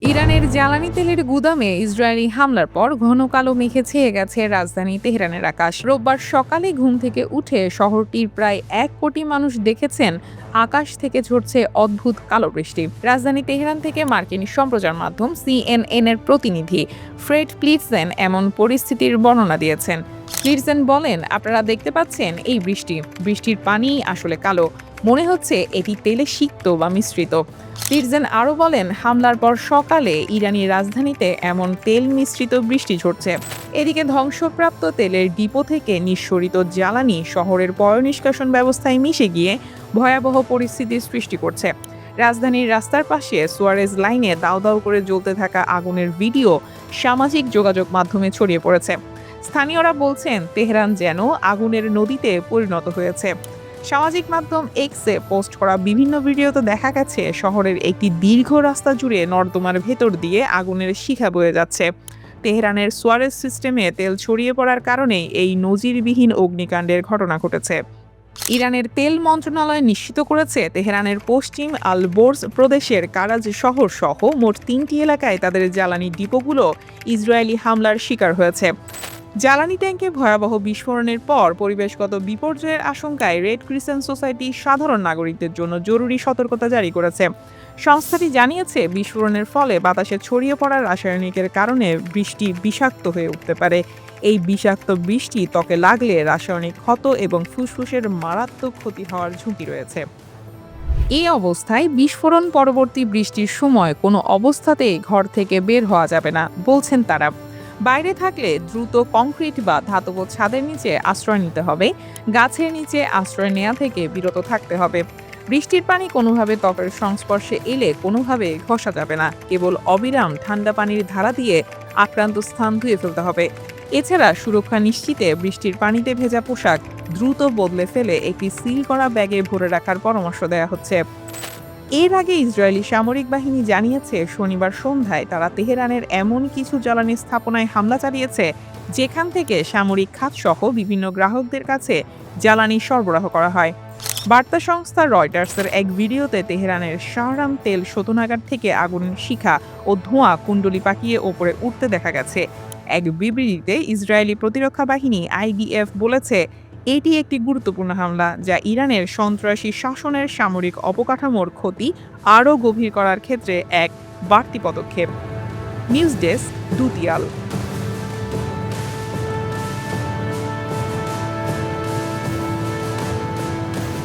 ইরানের জ্বালানি তেলের গুদামে ইসরায়েলি হামলার পর ঘন কালো মেঘে ছেয়ে গেছে রাজধানী তেহরানের আকাশ। রোববার সকালে ঘুম থেকে উঠে শহরটির প্রায় 1 কোটি মানুষ দেখেছেন আকাশ থেকে ঝরছে অদ্ভুত কালো বৃষ্টি। রাজধানী তেহরান থেকে মার্কিন সম্প্রচার মাধ্যম CNN এর প্রতিনিধি ফ্রেড প্লিটজেন এমন পরিস্থিতির বর্ণনা দিয়েছেন। প্লিটজেন বলেন, আপনারা দেখতে পাচ্ছেন এই বৃষ্টির পানি আসলে কালো, মনে হচ্ছে এটি তেলে সিক্ত বা মিশ্রিত। প্লিটজেন আরও বলেন, হামলার পর সকালে ইরানি রাজধানীতে এমন তেল মিশ্রিত বৃষ্টি ঝরছে। এদিকে ধ্বংসপ্রাপ্ত তেলের ডিপো থেকে নিঃসরিত জ্বালানি শহরের পয়ঃনিষ্কাশন ব্যবস্থায় মিশে গিয়ে ভয়াবহ পরিস্থিতির সৃষ্টি করছে। রাজধানীর রাস্তার পাশে সুয়ারেজ লাইনে দাউ দাউ করে জ্বলতে থাকা আগুনের ভিডিও সামাজিক যোগাযোগ মাধ্যমে ছড়িয়ে পড়েছে। স্থানীয়রা বলছেন, তেহরান যেন আগুনের নদীতে পরিণত হয়েছে। সামাজিক মাধ্যম এক্সে পোস্ট করা বিভিন্ন ভিডিওতে দেখা গেছে শহরের একটি দীর্ঘ রাস্তা জুড়ে নর্দমার ভেতর দিয়ে আগুনের শিখা বয়ে যাচ্ছে। তেহরানের সুয়ারেজ সিস্টেমে তেল ছড়িয়ে পড়ার কারণেই এই নজিরবিহীন অগ্নিকাণ্ডের ঘটনা ঘটেছে। ইরানের তেল মন্ত্রণালয় নিশ্চিত করেছে, তেহরানের পশ্চিম আল বোর্জ প্রদেশের কারাজ শহর সহ মোট 3টি এলাকায় তাদের জ্বালানি ডিপোগুলো ইসরায়েলি হামলার শিকার হয়েছে। জ্বালানি ট্যাঙ্কে ভয়াবহ বিস্ফোরণের পর পরিবেশগত বিপর্যয়ের আশঙ্কায় রেড ক্রিসেন্ট সোসাইটি সাধারণ নাগরিকদের জন্য জরুরি সতর্কতা জারি করেছে। সংস্থাটি জানিয়েছে, বিস্ফোরণের ফলে বাতাসে ছড়িয়ে পড়া রাসায়নিকের কারণে বৃষ্টি বিষাক্ত হয়ে উঠতে পারে। এই বিষাক্ত বৃষ্টি ত্বকে লাগলে রাসায়নিক ক্ষত এবং ফুসফুসের মারাত্মক ক্ষতি হওয়ার ঝুঁকি রয়েছে। এই অবস্থায় বিস্ফোরণ পরবর্তী বৃষ্টির সময় কোনো অবস্থাতেই ঘর থেকে বের হওয়া যাবে না, বলছেন তারা। বাইরে থাকলে দ্রুত কংক্রিট বা ধাতব ছাদের নিচে আশ্রয় নিতে হবে। গাছের নিচে আশ্রয় নেওয়া থেকে বিরত থাকতে হবে। বৃষ্টির পানি কোনোভাবে ত্বকের সংস্পর্শে এলে কোনোভাবে ঘষা যাবে না। কেবল অবিরাম ঠান্ডা পানির ধারা দিয়ে আক্রান্ত স্থান ধুয়ে ফেলতে হবে। এছাড়া সুরক্ষা নিশ্চিতে বৃষ্টির পানিতে ভেজা পোশাক দ্রুত বদলে ফেলে একটি সিল করা ব্যাগে ভরে রাখার পরামর্শ দেওয়া হচ্ছে। এর আগে ইসরায়েলি সামরিক বাহিনী জানিয়েছে, শনিবার সন্ধ্যায় তারা তেহরানের এমন কিছু জ্বালানি স্থাপনায় হামলা চালিয়েছে যেখান থেকে সামরিক খাতসহ বিভিন্ন গ্রাহকদের কাছে জ্বালানি সরবরাহ করা হয়। বার্তা সংস্থা রয়টার্সের এক ভিডিওতে তেহরানের শাহরাম তেল শোধনাগার থেকে আগুনের শিখা ও ধোঁয়া কুণ্ডলি পাকিয়ে ওপরে উঠতে দেখা গেছে। এক বিবৃতিতে ইসরায়েলি প্রতিরক্ষা বাহিনী IDF বলেছে, এটি একটি গুরুত্বপূর্ণ হামলা যা ইরানের সন্ত্রাসী শাসনের সামরিক অবকাঠামোর ক্ষতি আরও গভীর করার ক্ষেত্রে এক বাড়তি পদক্ষেপ। News desk, দুতিয়াল।